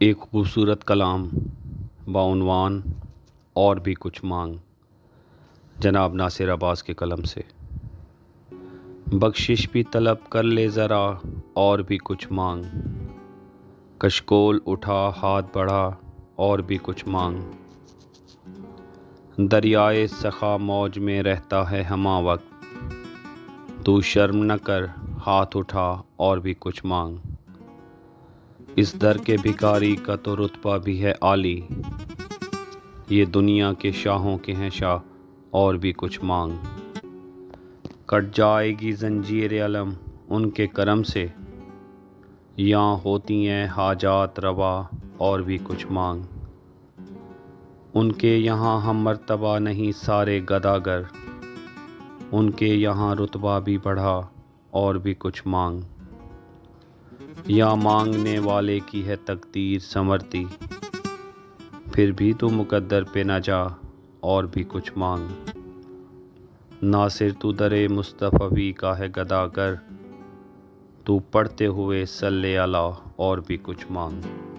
ایک خوبصورت کلام بعنوان اور بھی کچھ مانگ، جناب ناصر عباس کے قلم سے۔ بخشش بھی طلب کر لے ذرا اور بھی کچھ مانگ، کشکول اٹھا ہاتھ بڑھا اور بھی کچھ مانگ، دریائے سخا موج میں رہتا ہے ہمہ وقت، تو شرم نہ کر ہاتھ اٹھا اور بھی کچھ مانگ، اس در کے بھکاری کا تو رتبہ بھی ہے عالی، یہ دنیا کے شاہوں کے ہیں شاہ اور بھی کچھ مانگ، کٹ جائے گی زنجیر علم ان کے کرم سے، یاں ہوتی ہیں حاجات روا اور بھی کچھ مانگ، ان کے یہاں ہم مرتبہ نہیں سارے گداگر، ان کے یہاں رتبہ بھی بڑھا اور بھی کچھ مانگ، یا مانگنے والے کی ہے تقدیر سنورتی، پھر بھی تو مقدر پہ نہ جا اور بھی کچھ مانگ، ناصر تو در مصطفی کا ہے گداگر، تو پڑھتے ہوئے صلی علی اور بھی کچھ مانگ۔